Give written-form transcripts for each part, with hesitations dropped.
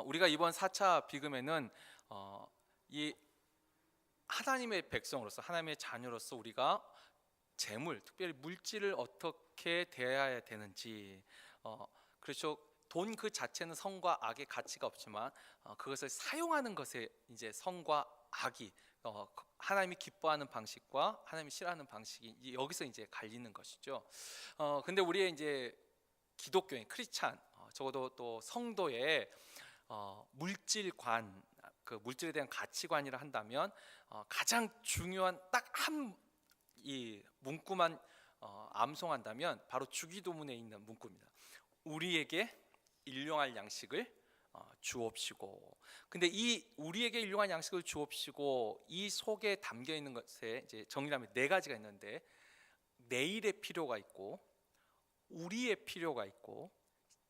우리가 이번 4차 비금에는 이 하나님의 백성으로서, 하나님의 자녀로서 우리가 재물, 특별히 물질을 어떻게 대해야 되는지, 그렇죠. 돈 그 자체는 선과 악의 가치가 없지만 그것을 사용하는 것에 이제 선과 악이, 하나님이 기뻐하는 방식과 하나님이 싫어하는 방식이 여기서 이제 갈리는 것이죠. 근데 우리의 이제 기독교인 크리스찬, 적어도 또 성도의 물질관, 그 물질에 대한 가치관이라 한다면 가장 중요한 딱 한 이 문구만 암송한다면 바로 주기도문에 있는 문구입니다. 우리에게 일용할 양식을 주옵시고. 근데 이 우리에게 일용할 양식을 주옵시고 이 속에 담겨 있는 것에 이제 정리하면 네 가지가 있는데, 내일의 필요가 있고, 우리의 필요가 있고,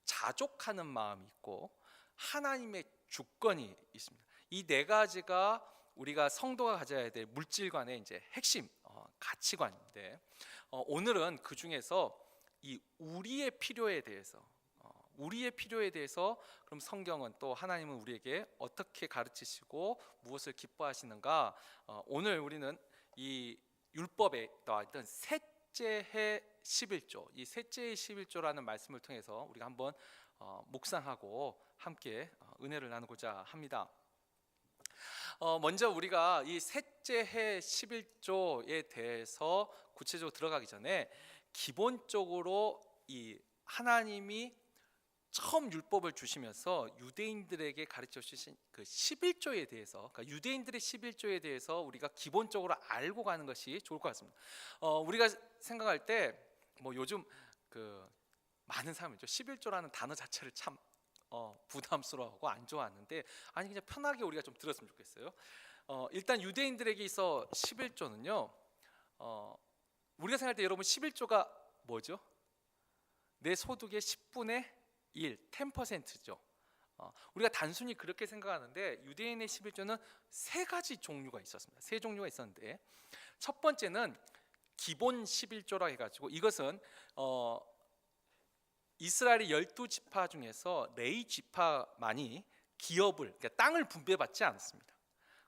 자족하는 마음이 있고, 하나님의 주권이 있습니다. 이 네 가지가 우리가 성도가 가져야 될 물질관의 이제 핵심 가치관인데, 오늘은 그 중에서 이 우리의 필요에 대해서, 그럼 성경은 또 하나님은 우리에게 어떻게 가르치시고 무엇을 기뻐하시는가? 오늘 우리는 이 율법에 나와 있던 셋째 해 11조, 이 셋째 해 11조라는 말씀을 통해서 우리가 한번 묵상하고 함께 은혜를 나누고자 합니다. 먼저 우리가 이 셋째 해 11조에 대해서 구체적으로 들어가기 전에 기본적으로 이 하나님이 처음 율법을 주시면서 유대인들에게 가르쳐 주신 그 11조에 대해서, 그러니까 유대인들의 11조에 대해서 우리가 기본적으로 알고 가는 것이 좋을 것 같습니다. 우리가 생각할 때 뭐 요즘 그 많은 사람이죠. 11조라는 단어 자체를 참 부담스러워하고 안 좋아하는데, 아니 그냥 편하게 우리가 좀 들었으면 좋겠어요. 일단 유대인들에게 있어 11조는요, 우리가 생각할 때 여러분 11조가 뭐죠? 내 소득의 10분의 1, 10%죠. 우리가 단순히 그렇게 생각하는데 유대인의 11조는 세 가지 종류가 있었습니다. 세 종류가 있었는데, 첫 번째는 기본 11조라 해가지고, 이것은 이스라엘의 12지파 중에서 레위 지파만이 기업을, 그러니까 땅을 분배받지 않습니다.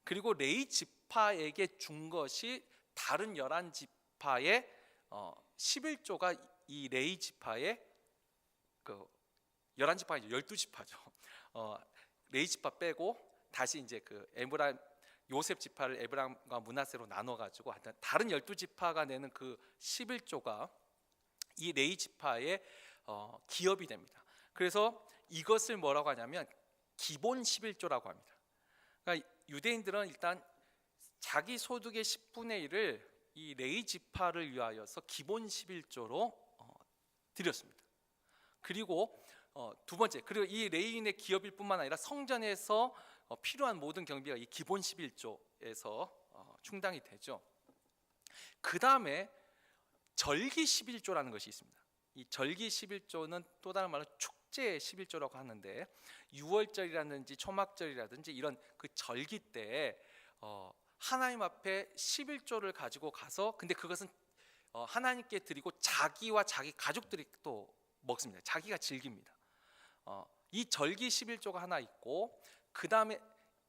그리고 레위 지파에게 준 것이 다른 11지파의 11조가 이 레위 지파의 그 11지파가 12지파죠. 레위 지파 빼고 다시 이제 그 에브라임 요셉 지파를 에브라임과 므낫세로 나눠 가지고 다른 12지파가 내는 그 11조가 이 레위 지파의 기업이 됩니다. 그래서 이것을 뭐라고 하냐면 기본 11조라고 합니다. 그러니까 유대인들은 일단 자기 소득의 10분의 1을 이 레위 지파를 위하여서 기본 11조로 드렸습니다. 그리고 두 번째, 그리고 이 레위인의 기업일 뿐만 아니라 성전에서 필요한 모든 경비가 이 기본 11조에서 충당이 되죠. 그 다음에 절기 11조라는 것이 있습니다. 이 절기 11조는 또 다른 말로 축제 11조라고 하는데, 6월절이라든지 초막절이라든지 이런 그 절기 때 하나님 앞에 11조를 가지고 가서, 근데 그것은 하나님께 드리고 자기와 자기 가족들이 또 먹습니다. 자기가 즐깁니다. 이 절기 11조가 하나 있고, 그 다음에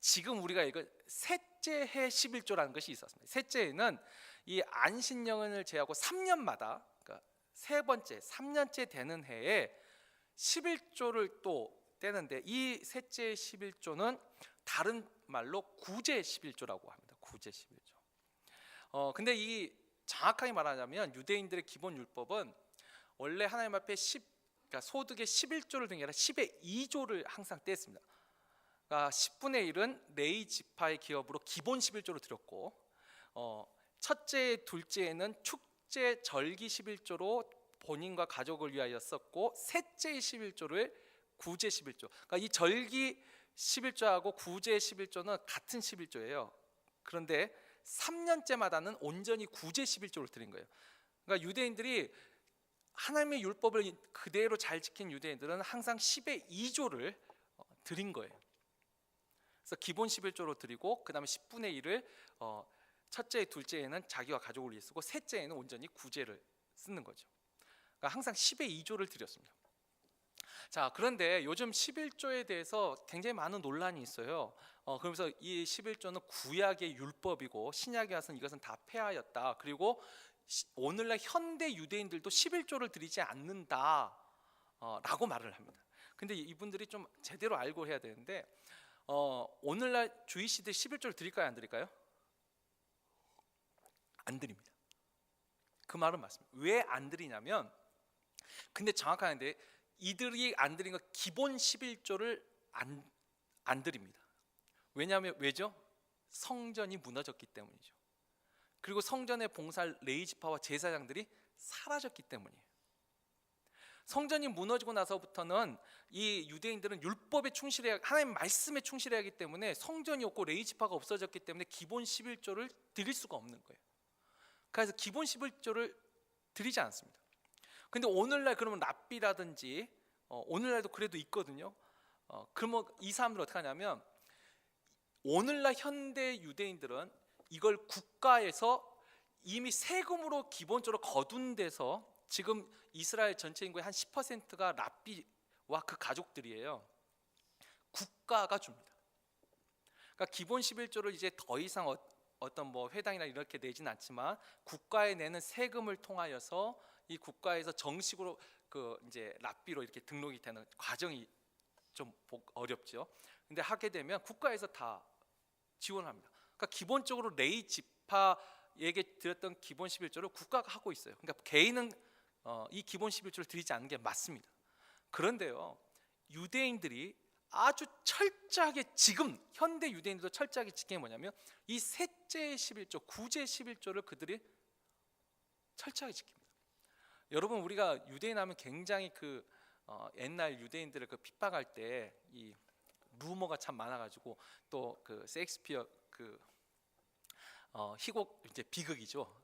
지금 우리가 이거 셋째 해 11조라는 것이 있었습니다. 셋째 해는 이 안식년을 제하고 3년마다, 그러니까 세 번째 3년째 되는 해에 11조를 또 떼는데, 이 셋째 11조는 다른 말로 구제 11조라고 합니다. 구제 11조. 근데 이 정확하게 말하자면 유대인들의 기본 율법은 원래 하나님 앞에 그러니까 소득의 11조를 든 게 아니라 10의 2조를 항상 뗐습니다. 그러니까 10분의 1은 레위 지파의 기업으로 기본 11조를 드렸고, 첫째, 둘째에는 축제 절기 11조로 본인과 가족을 위하여 썼고, 셋째 11조를 구제 11조. 그러니까 이 절기 11조하고 구제 11조는 같은 11조예요. 그런데 3년째마다는 온전히 구제 11조를 드린 거예요. 그러니까 유대인들이 하나님의 율법을 그대로 잘 지킨 유대인들은 항상 10의 2조를 드린 거예요. 그래서 기본 11조로 드리고, 그 다음에 10분의 1을 첫째, 둘째에는 자기와 가족을 위해 쓰고, 셋째에는 온전히 구제를 쓰는 거죠. 그러니까 항상 10의 2조를 드렸습니다. 자, 그런데 요즘 11조에 대해서 굉장히 많은 논란이 있어요. 그러면서 이 11조는 구약의 율법이고 신약에 와서는 이것은 다 폐하였다. 그리고 오늘날 현대 유대인들도 11조를 드리지 않는다 라고 말을 합니다. 근데 이분들이 좀 제대로 알고 해야 되는데 오늘날 주의 시대 11조를 드릴까요, 안 드릴까요? 안 드립니다. 그 말은 맞습니다. 왜 안 드리냐면, 근데 정확한데 이들이 안 드린 건 기본 11조를 안 드립니다. 왜냐하면 왜죠? 성전이 무너졌기 때문이죠. 그리고 성전에 봉사할 레위지파와 제사장들이 사라졌기 때문이에요. 성전이 무너지고 나서부터는 이 유대인들은 율법에 충실해야, 하나님 말씀에 충실해야 하기 때문에 성전이 없고 레위지파가 없어졌기 때문에 기본 11조를 드릴 수가 없는 거예요. 그래서 기본 11조를 드리지 않습니다. 근데 오늘날 그러면 랍비라든지 오늘날도 그래도 있거든요. 그러면 이 사람들 어떻게 하냐면, 오늘날 현대 유대인들은 이걸 국가에서 이미 세금으로 기본적으로 거둔 데서, 지금 이스라엘 전체 인구의 한 10%가 랍비와 그 가족들이에요. 국가가 줍니다. 그러니까 기본 11조를 이제 더 이상 어떤 뭐 회당이나 이렇게 내진 않지만 국가에 내는 세금을 통하여서 이 국가에서 정식으로 그 이제 랍비로 이렇게 등록이 되는 과정이 좀 어렵죠. 근데 하게 되면 국가에서 다 지원합니다. 그러니까 기본적으로 레위 지파에게 드렸던 기본 11조를 국가가 하고 있어요. 그러니까 개인은 이 기본 11조를 드리지 않는 게 맞습니다. 그런데요, 유대인들이 아주 철저하게, 지금 현대 유대인들도 철저하게 지킨 게 뭐냐면 이 셋째 11조, 구제 11조를 그들이 철저하게 지킵니다. 여러분, 우리가 유대인 하면 굉장히 그 옛날 유대인들을 그 핍박할 때 이 루머가 참 많아가지고, 또 그 셰익스피어 그 희곡, 이제 비극이죠.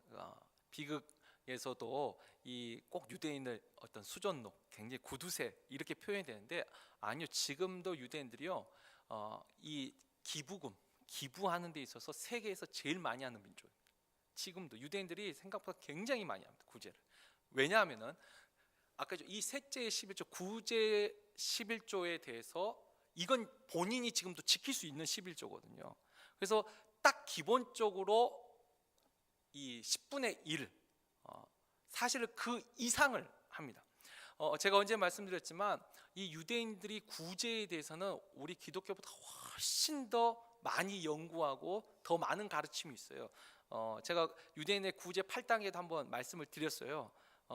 비극에서도 이 꼭 유대인을 어떤 수전노, 굉장히 구두쇠 이렇게 표현이 되는데, 아니요, 지금도 유대인들이요 이 기부하는 데 있어서 세계에서 제일 많이 하는 민족입니다. 지금도 유대인들이 생각보다 굉장히 많이 합니다, 구제를. 왜냐하면은 아까 이 셋째 11조, 구제 11조에 대해서 이건 본인이 지금도 지킬 수 있는 11조거든요. 그래서 딱 기본적으로 이 10분의 1, 사실은 그 이상을 합니다. 제가 언제 말씀드렸지만 이 유대인들이 구제에 대해서는 우리 기독교보다 훨씬 더 많이 연구하고 더 많은 가르침이 있어요. 제가 유대인의 구제 8단계도 한번 말씀을 드렸어요.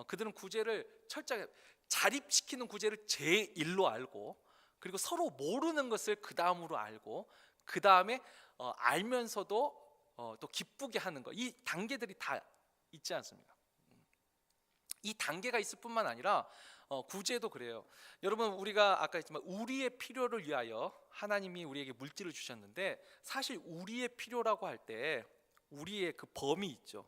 그들은 구제를 철저하게, 자립시키는 구제를 제1로 알고, 그리고 서로 모르는 것을 그 다음으로 알고, 그 다음에 알면서도 또 기쁘게 하는 것, 이 단계들이 다 있지 않습니까? 이 단계가 있을 뿐만 아니라 구제도 그래요. 여러분, 우리가 아까 했지만 우리의 필요를 위하여 하나님이 우리에게 물질을 주셨는데, 사실 우리의 필요라고 할 때 우리의 그 범위 있죠.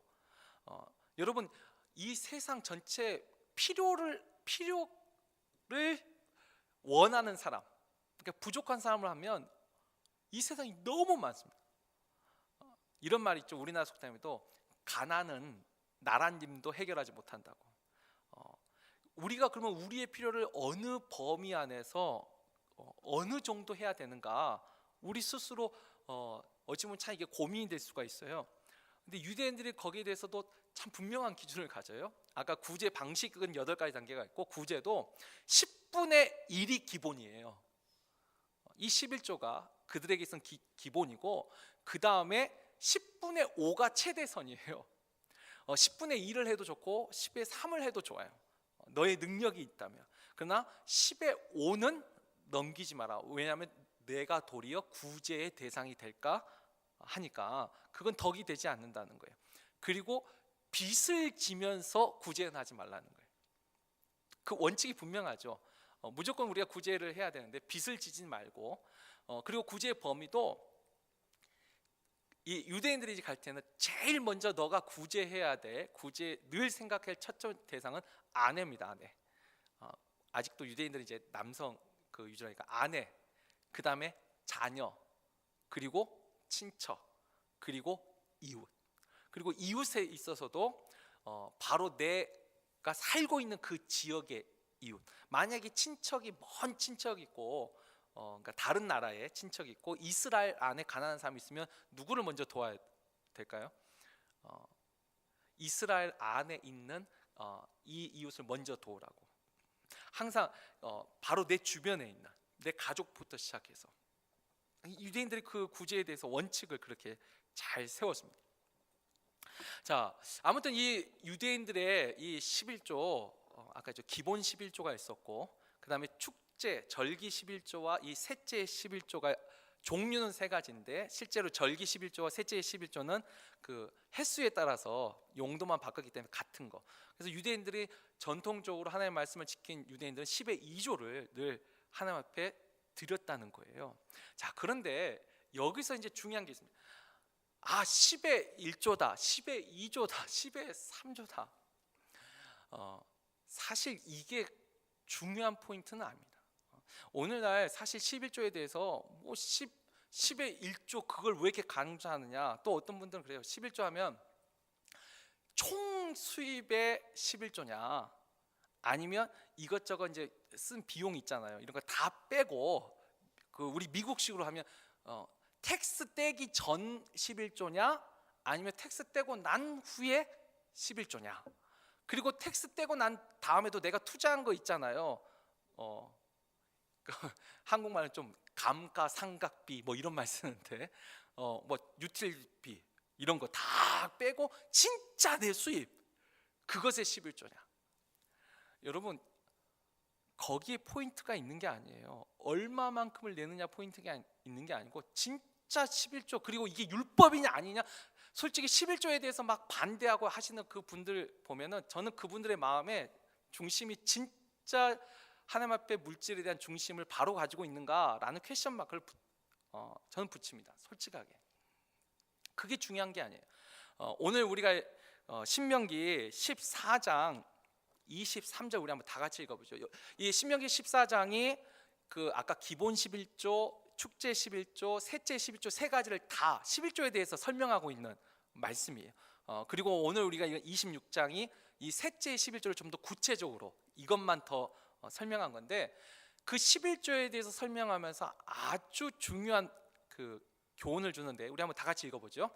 여러분, 이 세상 전체 필요를 원하는 사람, 그러니까 부족한 사람을 하면 이 세상이 너무 많습니다. 이런 말 있죠. 우리나라 속담에도 가난은 나라님도 해결하지 못한다고. 우리가 그러면 우리의 필요를 어느 범위 안에서 어느 정도 해야 되는가, 우리 스스로 어찌 보면 참 이게 고민이 될 수가 있어요. 근데 유대인들이 거기에 대해서도 참 분명한 기준을 가져요. 아까 구제 방식은 8가지 단계가 있고, 구제도 10분의 1이 기본이에요. 이 11조가 그들에게 있어서 기본이고, 그 다음에 10분의 5가 최대선이에요. 10분의 1을 해도 좋고 10의 3을 해도 좋아요, 너의 능력이 있다면. 그러나 10의 5는 넘기지 마라. 왜냐하면 내가 도리어 구제의 대상이 될까 하니까 그건 덕이 되지 않는다는 거예요. 그리고 빚을 지면서 구제는 하지 말라는 거예요. 그 원칙이 분명하죠. 무조건 우리가 구제를 해야 되는데 빚을 지지 말고, 그리고 구제의 범위도 이 유대인들이 갈 때는 제일 먼저 너가 구제해야 돼, 구제 늘 생각할 첫 대상은 아내입니다. 아내. 아직도 유대인들은 이제 남성 그 유전이니까 아내, 그 다음에 자녀, 그리고 친척, 그리고 이웃. 그리고 이웃에 있어서도 바로 내가 살고 있는 그 지역에 이웃. 만약에 친척이 먼 친척이 있고 그러니까 다른 나라에 친척이 있고 이스라엘 안에 가난한 사람이 있으면 누구를 먼저 도와야 될까요? 이스라엘 안에 있는 이 이웃을 먼저 도우라고. 항상 바로 내 주변에 있는 내 가족부터 시작해서 유대인들이 그 구제에 대해서 원칙을 그렇게 잘 세웠습니다. 자, 아무튼 이 유대인들의 이 11조 아까 기본 11조가 있었고 그 다음에 축제, 절기 11조와 이 셋째 11조가 종류는 세 가지인데 실제로 절기 11조와 셋째 11조는 그 횟수에 따라서 용도만 바꿨기 때문에 같은 거. 그래서 유대인들이 전통적으로 하나님의 말씀을 지킨 유대인들은 10의 2조를 늘 하나님 앞에 드렸다는 거예요. 자, 그런데 여기서 이제 중요한 게 있습니다. 10의 1조다, 10의 2조다, 10의 3조다. 사실 이게 중요한 포인트는 아닙니다. 오늘날 사실 11조에 대해서 뭐 10의 1조 그걸 왜 이렇게 강조하느냐. 또 어떤 분들은 그래요. 11조 하면 총 수입의 11조냐 아니면 이것저것 이제 쓴 비용 있잖아요. 이런 거 다 빼고 그 우리 미국식으로 하면 텍스 떼기 전 11조냐 아니면 텍스 떼고 난 후에 11조냐. 그리고 텍스 떼고 난 다음에도 내가 투자한 거 있잖아요. 한국말은 좀 감가상각비 뭐 이런 말 쓰는데 뭐 유틸비 이런 거 다 빼고 진짜 내 수입 그것의 11조냐. 여러분 거기에 포인트가 있는 게 아니에요. 얼마만큼을 내느냐 포인트가 있는 게 아니고 진짜 11조 그리고 이게 율법이냐 아니냐. 솔직히 11조에 대해서 막 반대하고 하시는 그 분들 보면은 저는 그분들의 마음에 중심이 진짜 하나님 앞에 물질에 대한 중심을 바로 가지고 있는가라는 퀘스천 마크를 저는 붙입니다. 솔직하게. 그게 중요한 게 아니에요. 오늘 우리가 신명기 14장 23절 우리 한번 다 같이 읽어보죠. 이 신명기 14장이 그 아까 기본 11조, 축제 11조, 셋째 11조 세 가지를 다 11조에 대해서 설명하고 있는 말씀이에요. 그리고 오늘 우리가 26장이 이 셋째 11조를 좀 더 구체적으로 이것만 더 설명한 건데 그 11조에 대해서 설명하면서 아주 중요한 그 교훈을 주는데 우리 한번 다 같이 읽어보죠.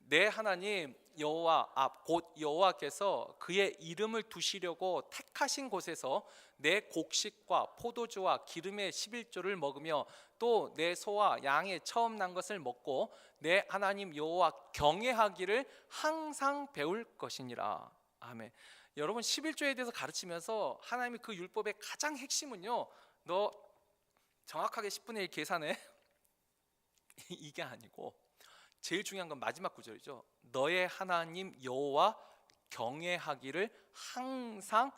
내 하나님 여호와 곧 여호와께서 그의 이름을 두시려고 택하신 곳에서 내 곡식과 포도주와 기름의 11조를 먹으며 또 내 소와 양의 처음 난 것을 먹고 내 하나님 여호와 경외하기를 항상 배울 것이니라. 아멘. 여러분 11조에 대해서 가르치면서 하나님의 그 율법의 가장 핵심은요, 너 정확하게 10분의 1 계산해 이게 아니고 제일 중요한 건 마지막 구절이죠. 너의 하나님 여호와 경외하기를 항상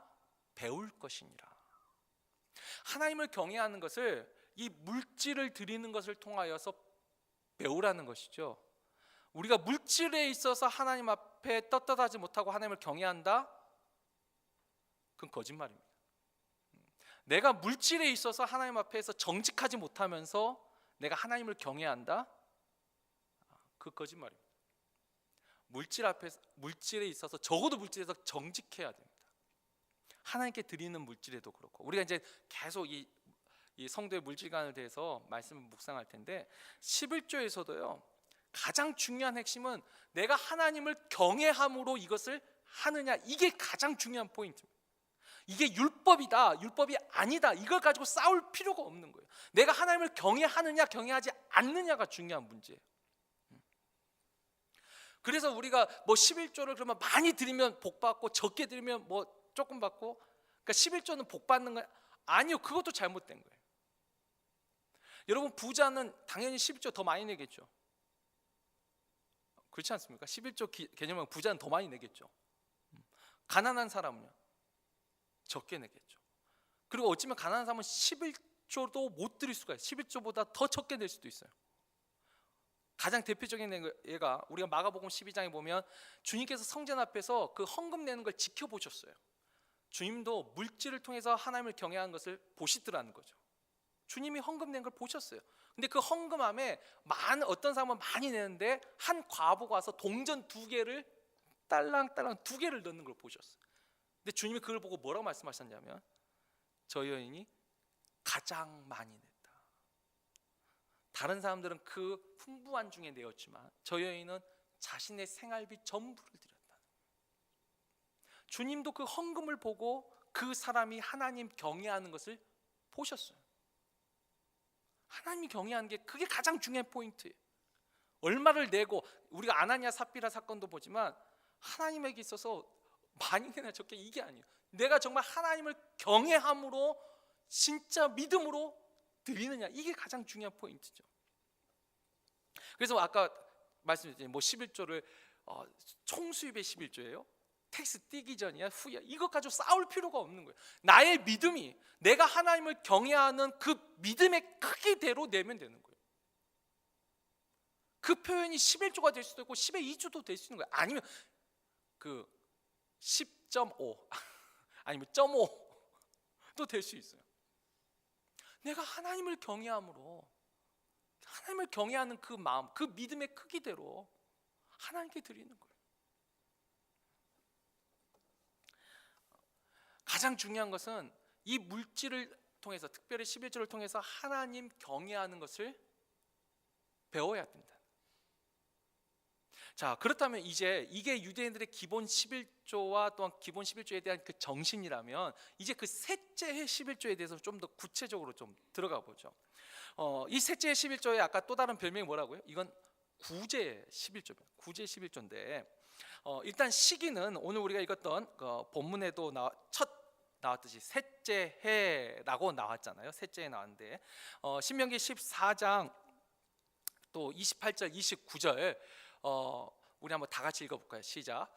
배울 것이니라. 하나님을 경외하는 것을 이 물질을 드리는 것을 통하여서 배우라는 것이죠. 우리가 물질에 있어서 하나님 앞에 떳떳하지 못하고 하나님을 경외한다? 그건 거짓말입니다. 내가 물질에 있어서 하나님 앞에서 정직하지 못하면서 내가 하나님을 경외한다? 그 거짓말입니다. 물질에 있어서 적어도 물질에서 정직해야 됩니다. 하나님께 드리는 물질에도 그렇고 우리가 이제 계속 이 성도의 물질관에 대해서 말씀을 묵상할 텐데 11조에서도요 가장 중요한 핵심은 내가 하나님을 경외함으로 이것을 하느냐 이게 가장 중요한 포인트입니다. 이게 율법이다 율법이 아니다 이걸 가지고 싸울 필요가 없는 거예요. 내가 하나님을 경외하느냐 경외하지 않느냐가 중요한 문제예요. 그래서 우리가 뭐 11조를 그러면 많이 드리면 복 받고 적게 드리면 뭐 조금 받고 그러니까 11조는 복 받는 거 아니요. 그것도 잘못된 거예요. 여러분 부자는 당연히 11조 더 많이 내겠죠. 그렇지 않습니까? 11조 개념은 부자는 더 많이 내겠죠. 가난한 사람은요 적게 내겠죠. 그리고 어쩌면 가난한 사람은 11조도 못 드릴 수가 있어요. 11조보다 더 적게 낼 수도 있어요. 가장 대표적인 예가 우리가 마가복음 12장에 보면 주님께서 성전 앞에서 그 헌금 내는 걸 지켜보셨어요. 주님도 물질을 통해서 하나님을 경외하는 것을 보시더라는 거죠. 주님이 헌금 낸 걸 보셨어요. 근데 그 헌금함에 어떤 사람은 많이 내는데 한 과부가 와서 동전 2개를 딸랑딸랑 2개를 넣는 걸 보셨어요. 근데 주님이 그걸 보고 뭐라고 말씀하셨냐면 저 여인이 가장 많이 냈다. 다른 사람들은 그 풍부한 중에 내었지만 저 여인은 자신의 생활비 전부를 드렸다. 주님도 그 헌금을 보고 그 사람이 하나님 경외하는 것을 보셨어요. 하나님이 경외하는 게 그게 가장 중요한 포인트예요. 얼마를 내고, 우리가 아나니아 삽비라 사건도 보지만 하나님에게 있어서 많이 내나 적게 이게 아니에요. 내가 정말 하나님을 경외함으로 진짜 믿음으로 드리느냐, 이게 가장 중요한 포인트죠. 그래서 아까 말씀드렸죠. 뭐 11조를 총수입의 11조예요. 텍스 띄기 전이야 후야, 이것 가지고 싸울 필요가 없는 거예요. 나의 믿음이, 내가 하나님을 경외하는 그 믿음의 크기대로 내면 되는 거예요. 그 표현이 11조가 될 수도 있고 10의 2조도 될 수 있는 거예요. 아니면 그 10.5 아니면 0.5도 될 수 있어요. 내가 하나님을 경외함으로, 하나님을 경외하는 그 마음, 그 믿음의 크기대로 하나님께 드리는 거예요. 가장 중요한 것은 이 물질을 통해서, 특별히 11조를 통해서 하나님 경외하는 것을 배워야 됩니다. 자, 그렇다면 이제 이게 유대인들의 기본 11조와 또한 기본 11조에 대한 그 정신이라면, 이제 그 셋째의 11조에 대해서 좀 더 구체적으로 좀 들어가 보죠. 이 셋째의 11조의 아까 또 다른 별명이 뭐라고요? 이건 구제 11조입니다. 구제 11조인데 일단 시기는 오늘 우리가 읽었던 본문에도 나왔듯이 셋째 해라고 나왔잖아요. 셋째 해 나왔는데 신명기 14장 또 28절 29절 우리 한번 다 같이 읽어볼까요? 시작.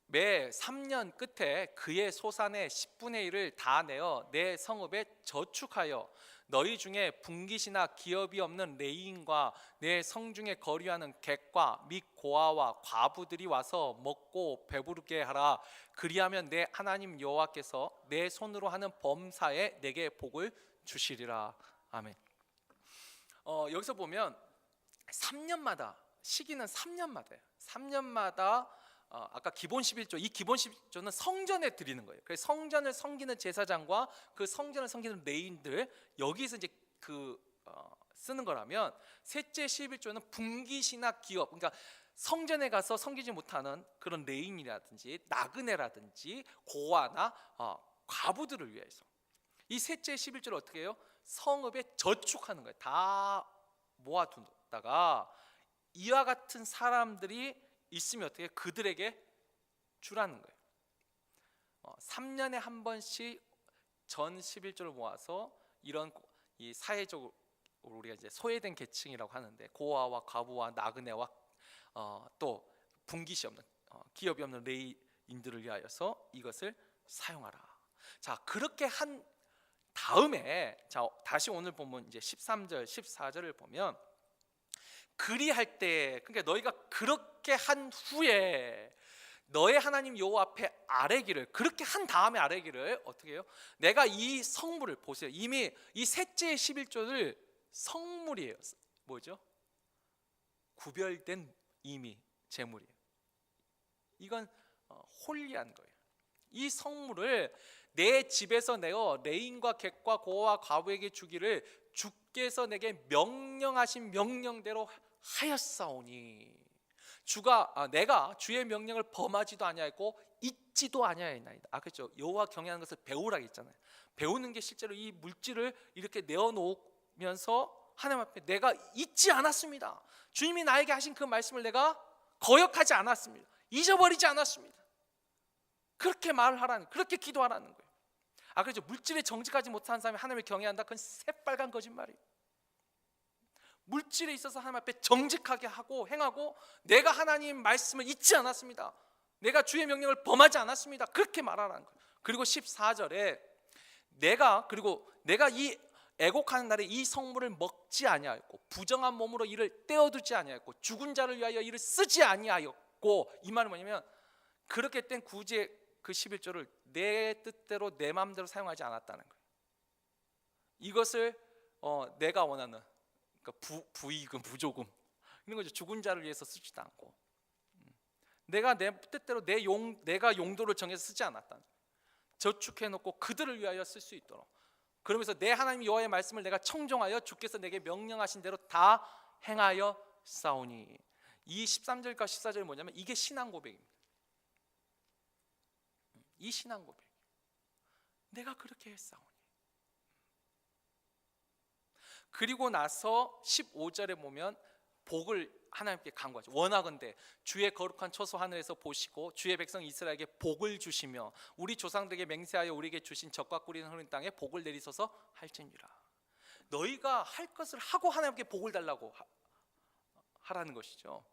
매 3년 끝에 그의 소산의 10분의 1을 다 내어 내 성읍에 저축하여 너희 중에 분깃이나 기업이 없는 레위인과 내 성중에 거류하는 객과 및 고아와 과부들이 와서 먹고 배부르게 하라. 그리하면 내 하나님 여호와께서 내 손으로 하는 범사에 내게 복을 주시리라. 아멘. 여기서 보면 3년마다, 시기는 3년마다예요. 3년마다 아까 기본 11조, 이 기본 11조는 성전에 드리는 거예요. 그래서 성전을 섬기는 제사장과 그 성전을 섬기는 레위인들, 여기서 이제 쓰는 거라면, 셋째 11조는 분깃이나 기업, 그러니까 성전에 가서 섬기지 못하는 그런 레위인이라든지 나그네라든지 고아나 과부들을 위해서 이 셋째 11조를 어떻게 해요? 성읍에 저축하는 거예요. 다 모아두다가 이와 같은 사람들이 있으면 어떻게 그들에게 주라는 거예요. 3년에 한 번씩 전 11조를 모아서 이런 이 사회적으로 우리가 이제 소외된 계층이라고 하는데, 고아와 과부와 나그네와 또 분깃이 없는 기업이 없는 레위인들을 위하여서 이것을 사용하라. 자, 그렇게 한 다음에, 자 다시 오늘 보면 이제 13절 14절을 보면, 그리할 때, 그러니까 너희가 그렇게 한 후에 너의 하나님 여호와 앞에 아뢰기를, 그렇게 한 다음에 아뢰기를 어떻게 해요? 내가 이 성물을 보세요. 이미 이 셋째 11조를 성물이에요. 뭐죠? 구별된 이미 제물이에요. 이건 홀리한 거예요. 이 성물을 내 집에서 내어 레인과 객과 고아와 과부에게 주기를 주께서 내게 명령하신 명령대로 하였사오니, 내가 주의 명령을 범하지도 아니하였고 잊지도 아니하였나이다. 그렇죠. 여호와 경외하는 것을 배우라 했잖아요. 배우는 게 실제로 이 물질을 이렇게 내어놓으면서 하나님 앞에 내가 잊지 않았습니다. 주님이 나에게 하신 그 말씀을 내가 거역하지 않았습니다. 잊어버리지 않았습니다. 그렇게 말하라는, 그렇게 기도하라는 거예요. 그렇죠. 물질에 정직하지 못한 사람이 하나님을 경외한다? 그건 새빨간 거짓말이에요. 물질에 있어서 하나님 앞에 정직하게 하고 행하고, 내가 하나님 말씀을 잊지 않았습니다. 내가 주의 명령을 범하지 않았습니다. 그렇게 말하라는 거예요. 그리고 14절에 내가 이 애곡하는 날에 이 성물을 먹지 아니하였고 부정한 몸으로 이를 떼어두지 아니하였고 죽은 자를 위하여 이를 쓰지 아니하였고, 이 말은 뭐냐면 그렇게 된 구제 그 11조를 내 뜻대로 내 마음대로 사용하지 않았다는 거예요. 이것을 내가 원하는, 그러니까 부의금, 부조금 이런 거죠. 죽은 자를 위해서 쓰지도 않고, 내가 내 뜻대로 내가 용도를 정해서 쓰지 않았다는 거예요. 저축해놓고 그들을 위하여 쓸 수 있도록 그러면서 내 하나님 여호와의 말씀을 내가 청종하여 주께서 내게 명령하신 대로 다 행하여 싸우니. 이 13절과 14절이 뭐냐면 이게 신앙 고백입니다. 이 신앙 고백. 내가 그렇게 했사오니. 그리고 나서 15절에 보면 복을 하나님께 간구하죠. 원하건대 주의 거룩한 처소 하늘에서 보시고 주의 백성 이스라엘에게 복을 주시며 우리 조상들에게 맹세하여 우리에게 주신 젖과 꿀이 흐르는 땅에 복을 내리소서 할지니라. 너희가 할 것을 하고 하나님께 복을 달라고 하라는 것이죠.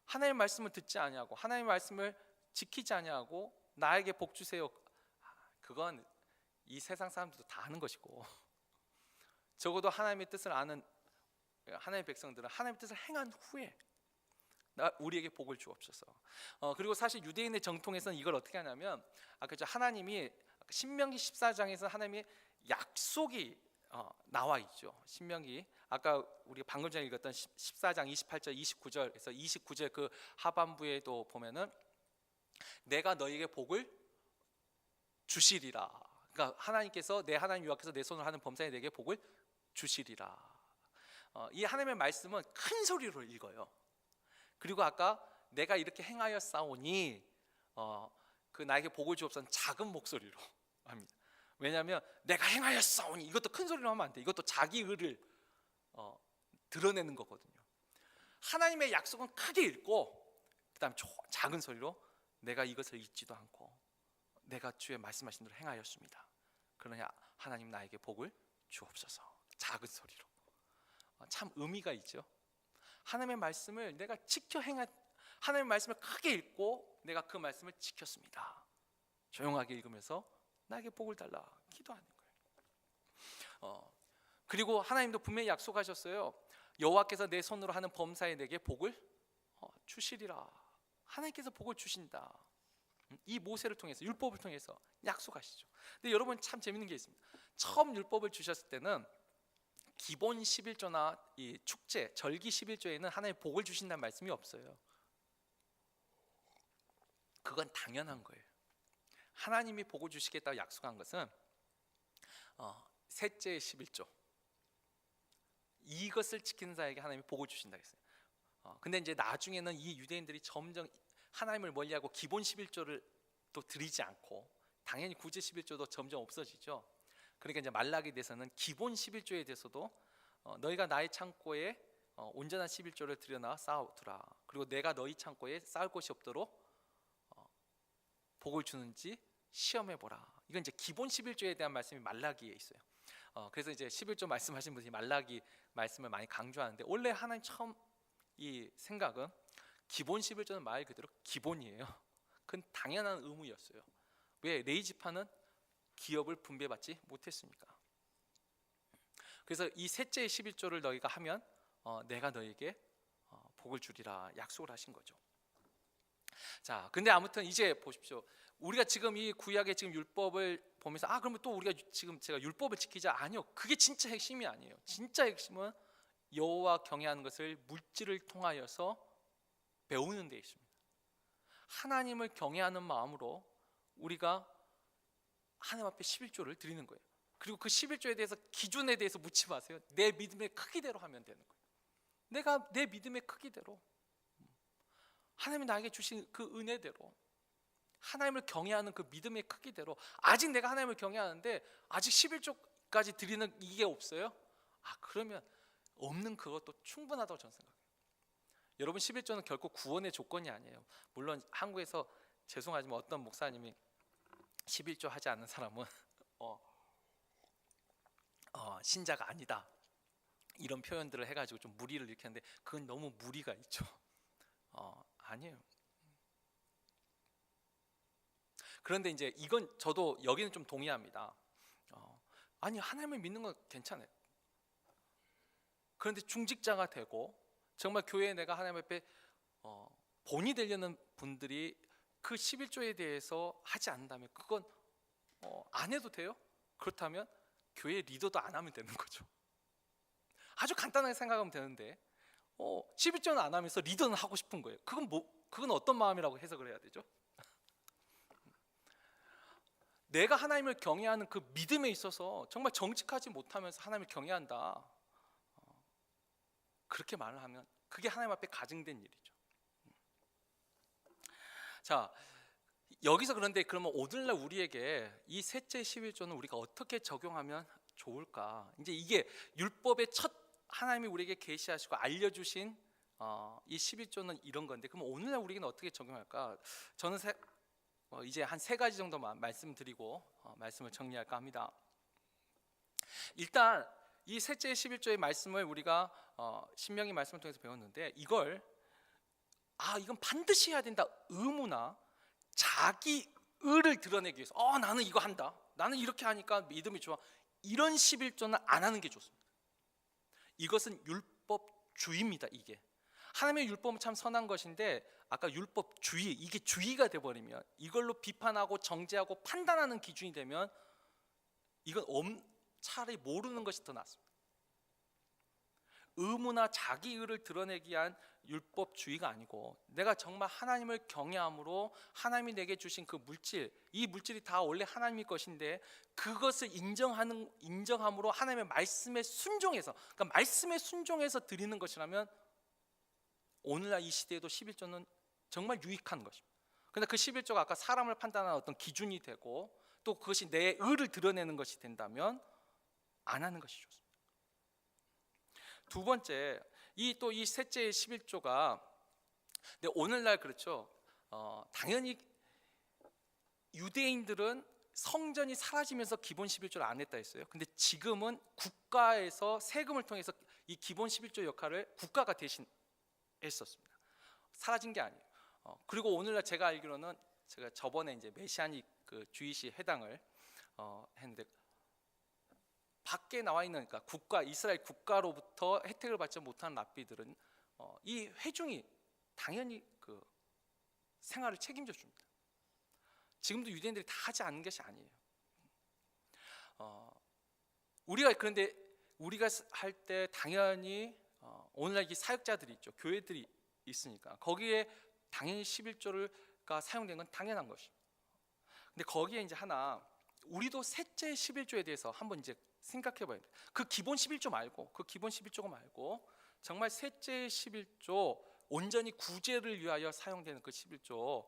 하나님의 말씀을 듣지 아니하고 하나님의 말씀을 지키지 아니하고 나에게 복 주세요. 그건 이 세상 사람들도 다 아는 것이고, 적어도 하나님의 뜻을 아는 하나님의 백성들은 하나님의 뜻을 행한 후에 우리에게 복을 주옵소서. 그리고 사실 유대인의 정통에서는 이걸 어떻게 하냐면 아까 하나님이 신명기 14장에서 하나님의 약속이 나와 있죠. 신명기 아까 우리가 방금 전에 읽었던 14장 28절 29절에서 29절 그 하반부에도 보면은 내가 너에게 복을 주시리라. 그러니까 하나님께서 내 하나님 여호와께서 내 손을 하는 범사에 내게 복을 주시리라. 이 하나님의 말씀은 큰 소리로 읽어요. 그리고 아까 내가 이렇게 행하여 싸우니 그 나에게 복을 주옵소서 작은 목소리로 합니다. 왜냐하면 내가 행하여 싸우니 이것도 큰 소리로 하면 안 돼. 이것도 자기 의를 드러내는 거거든요. 하나님의 약속은 크게 읽고 그다음 작은 소리로 내가 이것을 잊지도 않고 내가 주의 말씀하신 대로 행하였습니다. 그러냐 하나님 나에게 복을 주옵소서. 작은 소리로. 참 의미가 있죠. 하나님의 말씀을 내가 지켜 하나님의 말씀을 크게 읽고 내가 그 말씀을 지켰습니다. 조용하게 읽으면서 나에게 복을 달라 기도하는 거예요. 그리고 하나님도 분명히 약속하셨어요. 여호와께서 내 손으로 하는 범사에 내게 복을 주시리라. 하나님께서 복을 주신다. 이 모세를 통해서 율법을 통해서 약속하시죠. 근데 여러분 참 재밌는 게 있습니다. 처음 율법을 주셨을 때는 기본 11조나 이 축제, 절기 11조에는 하나님의 복을 주신다는 말씀이 없어요. 그건 당연한 거예요. 하나님이 복을 주시겠다고 약속한 것은 셋째 11조 이것을 지키는 자에게 하나님이 복을 주신다 했어요. 근데 이제 나중에는 이 유대인들이 점점 하나님을 멀리하고 기본 11조를 또 드리지 않고 당연히 구제 11조도 점점 없어지죠. 그러니까 이제 말라기에 대해서는 기본 11조에 대해서도 너희가 나의 창고에 온전한 11조를 들여놔 쌓아두라. 그리고 내가 너희 창고에 쌓을 곳이 없도록 복을 주는지 시험해 보라. 이건 이제 기본 11조에 대한 말씀이 말라기에 있어요. 그래서 이제 11조 말씀하신 분이 말라기 말씀을 많이 강조하는데 원래 하나님 처음 이 생각은 기본 11조는 말 그대로 기본이에요. 그건 당연한 의무였어요. 왜 레위 지파는 기업을 분배받지 못했습니까? 그래서 이 셋째 11조를 너희가 하면 내가 너에게 복을 주리라 약속을 하신 거죠. 자, 근데 아무튼 이제 보십시오. 우리가 지금 이 구약의 지금 율법을 보면서 그러면 또 우리가 지금 제가 율법을 지키자 아니요. 그게 진짜 핵심이 아니에요. 진짜 핵심은 여호와 경외하는 것을 물질을 통하여서 배우는 데 있습니다. 하나님을 경외하는 마음으로 우리가 하나님 앞에 11조를 드리는 거예요. 그리고 그 11조에 대해서 기준에 대해서 묻지 마세요. 내 믿음의 크기대로 하면 되는 거예요. 내가 내 믿음의 크기대로 하나님이 나에게 주신 그 은혜대로 하나님을 경외하는 그 믿음의 크기대로 아직 내가 하나님을 경외하는데 아직 11조까지 드리는 이게 없어요? 그러면 없는 그것도 충분하다고 저는 생각해요. 여러분 11조는 결코 구원의 조건이 아니에요. 물론 한국에서 죄송하지만 어떤 목사님이 11조 하지 않는 사람은 신자가 아니다 이런 표현들을 해가지고 좀 무리를 일으켰는데 그건 너무 무리가 있죠. 아니에요. 그런데 이제 이건 저도 여기는 좀 동의합니다. 아니 하나님을 믿는 건 괜찮아요. 그런데 중직자가 되고 정말 교회에 내가 하나님 앞에 본이 되려는 분들이 그 11조에 대해서 하지 않는다면 그건 안 해도 돼요? 그렇다면 교회 리더도 안 하면 되는 거죠. 아주 간단하게 생각하면 되는데 11조는 안 하면서 리더는 하고 싶은 거예요. 그건 어떤 마음이라고 해석을 해야 되죠? 내가 하나님을 경외하는 그 믿음에 있어서 정말 정직하지 못하면서 하나님을 경외한다, 그렇게 말을 하면 그게 하나님 앞에 가증된 일이죠. 자, 여기서 그런데 그러면 오늘날 우리에게 이 셋째 11조는 우리가 어떻게 적용하면 좋을까? 이제 이게 율법의 첫 하나님이 우리에게 계시하시고 알려주신 이 11조는 이런 건데, 그럼 오늘날 우리에게는 어떻게 적용할까? 저는 이제 한 세 가지 정도만 말씀드리고 말씀을 정리할까 합니다. 일단 이 셋째 11조의 말씀을 우리가 신명기 말씀을 통해서 배웠는데, 이건 반드시 해야 된다, 의무나 자기 의를 드러내기 위해서 나는 이거 한다, 나는 이렇게 하니까 믿음이 좋아, 이런 11조는 안 하는 게 좋습니다. 이것은 율법주의입니다. 이게 하나님의 율법은 참 선한 것인데, 아까 율법주의, 이게 주의가 돼버리면, 이걸로 비판하고 정죄하고 판단하는 기준이 되면 이건 차라리 모르는 것이 더 낫습니다. 의무나 자기 의를 드러내기 위한 율법주의가 아니고, 내가 정말 하나님을 경외함으로 하나님이 내게 주신 그 물질, 이 물질이 다 원래 하나님의 것인데 그것을 인정함으로 하나님의 말씀에 순종해서, 그러니까 말씀에 순종해서 드리는 것이라면 오늘날 이 시대에도 11조는 정말 유익한 것입니다. 그런데 그 11조가 아까 사람을 판단하는 어떤 기준이 되고 또 그것이 내 의를 드러내는 것이 된다면 안 하는 것이 좋습니다. 두 번째, 이 셋째 11조가, 근데 오늘날 그렇죠. 당연히 유대인들은 성전이 사라지면서 기본 11조를 안 했다 했어요. 근데 지금은 국가에서 세금을 통해서 이 기본 11조 역할을 국가가 대신 했었습니다. 사라진 게 아니에요. 그리고 오늘날 제가 알기로는, 제가 저번에 이제 메시아닉 그 주이시 회당을 했는데, 밖에 나와 있는, 그러니까 이스라엘 국가로부터 혜택을 받지 못하는 랍비들은 이 회중이 당연히 그 생활을 책임져 줍니다. 지금도 유대인들이 다 하지 않는 것이 아니에요. 그런데 우리가 할 때 당연히 오늘날 이 사역자들이 있죠. 교회들이 있으니까 거기에 당연히 11조가 사용된 건 당연한 것입니다. 근데 거기에 이제 하나, 우리도 셋째 11조에 대해서 한번 이제 생각해 봐야 돼요. 그 기본 11조 말고 정말 셋째 11조, 온전히 구제를 위하여 사용되는 그 11조.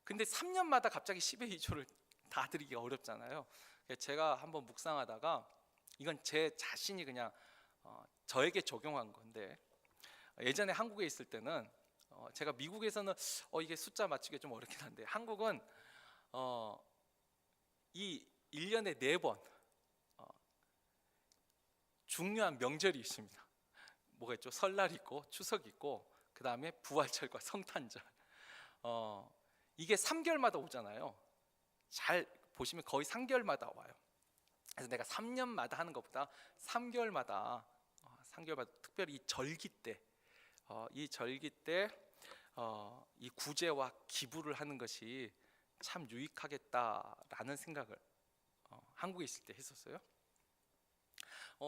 근데 3년마다 갑자기 10의 2조를 다 드리기가 어렵잖아요. 제가 한번 묵상하다가, 이건 제 자신이 그냥 저에게 적용한 건데, 예전에 한국에 있을 때는 제가 미국에서는 이게 숫자 맞추기가 좀 어렵긴 한데, 한국은 이 1년에 4번 중요한 명절이 있습니다. 뭐가 있죠? 설날 있고 추석 있고, 그 다음에 부활절과 성탄절. 이게 3개월마다 오잖아요. 잘 보시면 거의 3개월마다 와요. 그래서 내가 3년마다 하는 것보다 3개월마다 특별히 이 절기 때, 이 구제와 기부를 하는 것이 참 유익하겠다라는 생각을 한국에 있을 때 했었어요.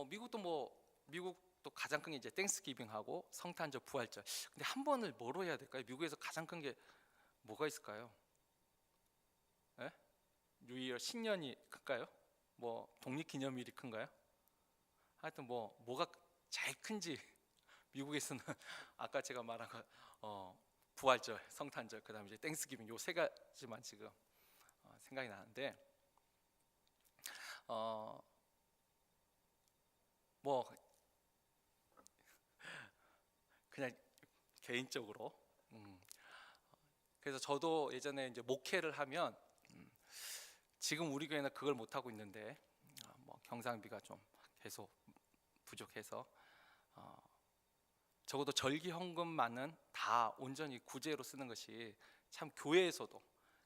미국도 가장 큰 게 이제 땡스기빙하고 성탄절, 부활절. 근데 한 번을 뭐로 해야 될까요? 미국에서 가장 큰 게 뭐가 있을까요? 뉴이어, 신년이 클까요? 독립기념일이 큰가요? 하여튼 뭐가 제일 큰지 미국에서는 아까 제가 말한 거 부활절, 성탄절, 그다음에 이제 땡스기빙, 요 세 가지만 지금 생각이 나는데, 그냥 개인적으로 그래서 저도 예전에 이제 목회를 하면, 지금 우리 교회는 그걸 못 하고 있는데 경상비가 좀 계속 부족해서 적어도 절기 헌금만은 다 온전히 구제로 쓰는 것이 참 교회에서도,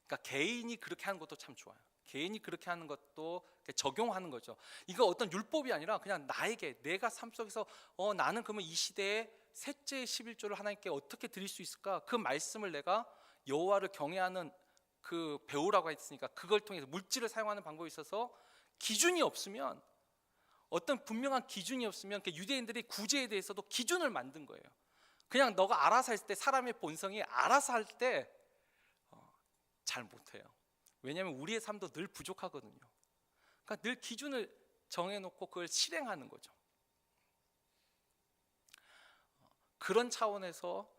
그러니까 개인이 그렇게 하는 것도 참 좋아요. 개인이 그렇게 하는 것도 적용하는 거죠. 이거 어떤 율법이 아니라 그냥 내가 삶 속에서 나는 그러면 이 시대에 셋째 11조를 하나님께 어떻게 드릴 수 있을까? 그 말씀을 내가 여호와를 경외하는 그 배우라고 했으니까 그걸 통해서 물질을 사용하는 방법이 있어서, 기준이 없으면, 어떤 분명한 기준이 없으면 유대인들이 구제에 대해서도 기준을 만든 거예요. 그냥 너가 알아서 했을 때, 사람의 본성이 알아서 할 때 잘 못해요. 왜냐하면 우리의 삶도 늘 부족하거든요. 그러니까 늘 기준을 정해놓고 그걸 실행하는 거죠. 그런 차원에서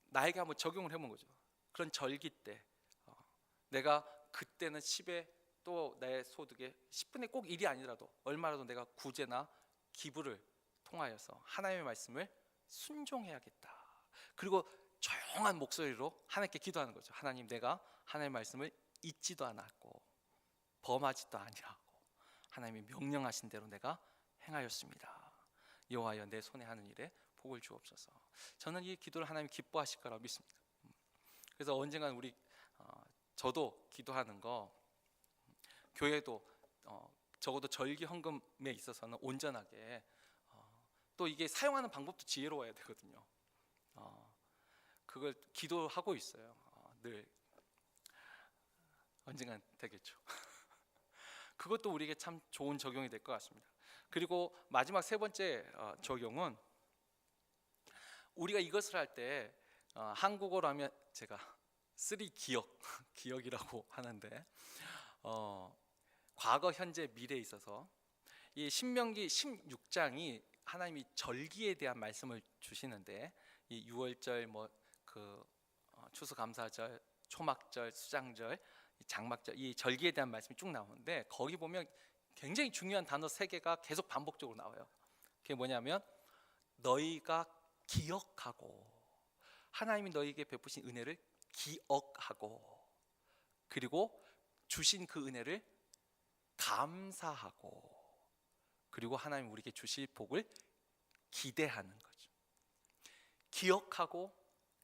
나에게 한번 적용을 해본 거죠. 그런 절기 때 내가 그때는 10에 또 내 소득의 10분의 꼭 1이 아니라도 얼마라도 내가 구제나 기부를 통하여서 하나님의 말씀을 순종해야겠다. 그리고 조용한 목소리로 하나님께 기도하는 거죠. 하나님, 내가 하나님의 말씀을 잊지도 않았고 범하지도 아니하고 하나님이 명령하신 대로 내가 행하였습니다. 여호와여, 내 손에 하는 일에 복을 주옵소서. 저는 이 기도를 하나님 기뻐하실 거라고 믿습니다. 그래서 언젠간 우리 저도 기도하는 거, 교회도 적어도 절기 헌금에 있어서는 온전하게 또 이게 사용하는 방법도 지혜로워야 되거든요. 그걸 기도하고 있어요. 늘 언젠간 되겠죠. 그것도 우리에게 참 좋은 적용이 될 것 같습니다. 그리고 마지막 세 번째 적용은, 우리가 이것을 할 때 한국어로 하면 제가 기억이라고 하는데 과거, 현재, 미래에 있어서 이 신명기 16장이 하나님이 절기에 대한 말씀을 주시는데, 이 유월절, 추수감사절, 초막절, 수장절, 장막절, 이 절기에 대한 말씀이 쭉 나오는데, 거기 보면 굉장히 중요한 단어 3개가 계속 반복적으로 나와요. 그게 뭐냐면, 너희가 기억하고, 하나님이 너희에게 베푸신 은혜를 기억하고, 그리고 주신 그 은혜를 감사하고, 그리고 하나님 우리에게 주실 복을 기대하는 거죠. 기억하고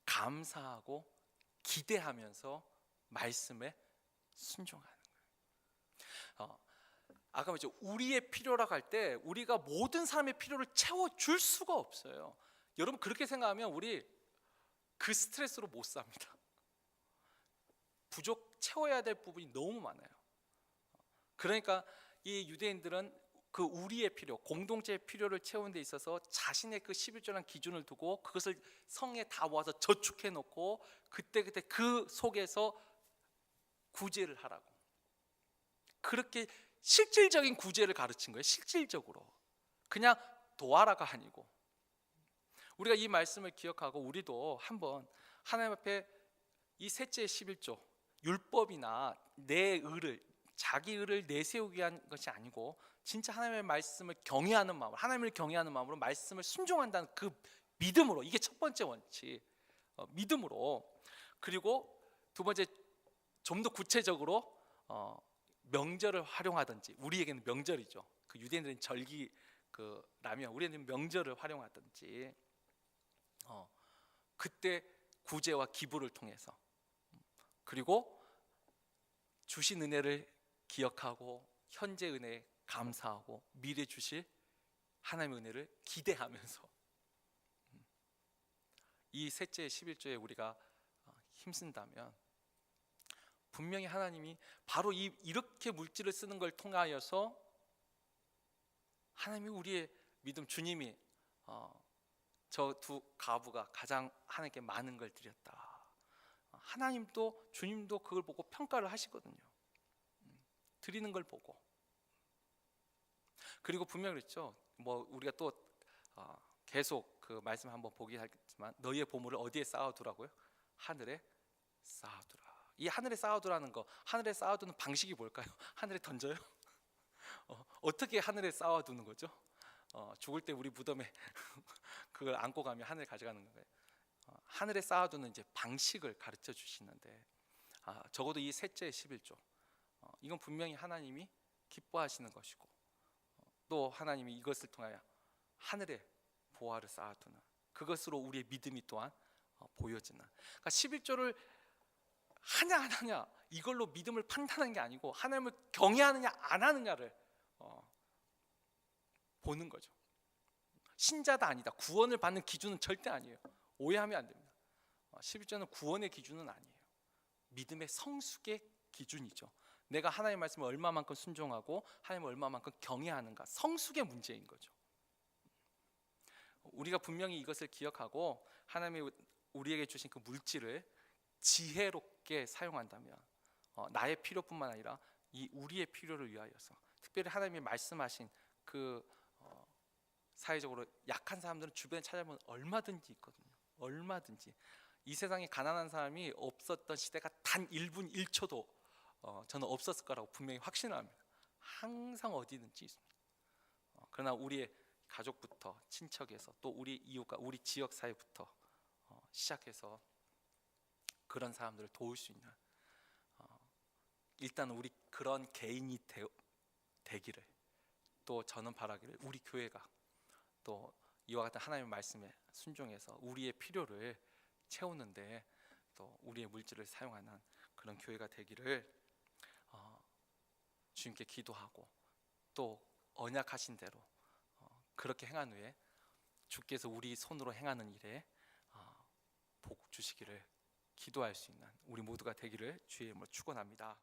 감사하고 기대하면서 말씀에 순종하는 거예요. 아까 말했죠. 우리의 필요라고 할 때 우리가 모든 사람의 필요를 채워줄 수가 없어요. 여러분, 그렇게 생각하면 우리 그 스트레스로 못 삽니다. 채워야 될 부분이 너무 많아요. 그러니까 이 유대인들은 그 우리의 필요, 공동체의 필요를 채우는 데 있어서 자신의 그 11조라는 기준을 두고 그것을 성에 다 모아서 저축해 놓고 그때 그 속에서 구제를 하라고, 그렇게 실질적인 구제를 가르친 거예요. 실질적으로 그냥 도와라가 아니고. 우리가 이 말씀을 기억하고 우리도 한번 하나님 앞에 이 셋째 11조, 율법이나 내 의를, 자기 의를 내세우기 위한 것이 아니고 진짜 하나님의 말씀을 경외하는 마음으로, 하나님을 경외하는 마음으로 말씀을 순종한다는 그 믿음으로, 이게 첫 번째 원칙, 믿음으로. 그리고 두 번째, 좀 더 구체적으로 명절을 활용하든지, 우리에게는 명절이죠. 그 유대인들은 절기라면 우리는 명절을 활용하든지 그때 구제와 기부를 통해서, 그리고 주신 은혜를 기억하고 현재 은혜에 감사하고 미래 주실 하나님의 은혜를 기대하면서 이 셋째 11조에 우리가 힘쓴다면 분명히 하나님이 바로 이렇게 물질을 쓰는 걸 통하여서 하나님이 우리의 믿음, 주님이 저 두 가부가 가장 하나님께 많은 걸 드렸다, 하나님도 주님도 그걸 보고 평가를 하시거든요. 드리는 걸 보고. 그리고 분명히 그랬죠. 우리가 또 계속 그 말씀 한번 보긴 하겠지만, 너희의 보물을 어디에 쌓아두라고요? 하늘에 쌓아두라. 이 하늘에 쌓아두라는 거, 하늘에 쌓아두는 방식이 뭘까요? 하늘에 던져요? 어떻게 하늘에 쌓아두는 거죠? 죽을 때 우리 무덤에 그걸 안고 가면 하늘에 가져가는 거예요. 하늘에 쌓아두는 이제 방식을 가르쳐 주시는데, 적어도 이 셋째 11조, 이건 분명히 하나님이 기뻐하시는 것이고, 또 하나님이 이것을 통하여 하늘에 보화를 쌓아두는, 그것으로 우리의 믿음이 또한 보여지는, 그러니까 11조를 하냐 안 하냐 이걸로 믿음을 판단하는 게 아니고 하나님을 경외하느냐 안 하느냐를 보는 거죠. 신자다 아니다, 구원을 받는 기준은 절대 아니에요. 오해하면 안 됩니다. 11조는 구원의 기준은 아니에요. 믿음의 성숙의 기준이죠. 내가 하나님의 말씀을 얼마만큼 순종하고 하나님을 얼마만큼 경외하는가, 성숙의 문제인 거죠. 우리가 분명히 이것을 기억하고 하나님이 우리에게 주신 그 물질을 지혜롭게 사용한다면 나의 필요뿐만 아니라 이 우리의 필요를 위하여서, 특별히 하나님이 말씀하신 그 사회적으로 약한 사람들은 주변에 찾아보면 얼마든지 있거든요. 얼마든지. 이 세상에 가난한 사람이 없었던 시대가 단 1분 1초도 저는 없었을 거라고 분명히 확신을 합니다. 항상 어디든지 있습니다. 그러나 우리의 가족부터, 친척에서, 또 우리 이웃과 우리 지역 사회부터 시작해서 그런 사람들을 도울 수 있는, 일단 우리 그런 개인이 되기를, 또 저는 바라기를 우리 교회가 또 이와 같은 하나님의 말씀에 순종해서 우리의 필요를 채우는데 또 우리의 물질을 사용하는 그런 교회가 되기를 주님께 기도하고, 또 언약하신 대로 그렇게 행한 후에 주께서 우리 손으로 행하는 일에 복 주시기를 기도할 수 있는 우리 모두가 되기를 주의 이름으로 축원합니다.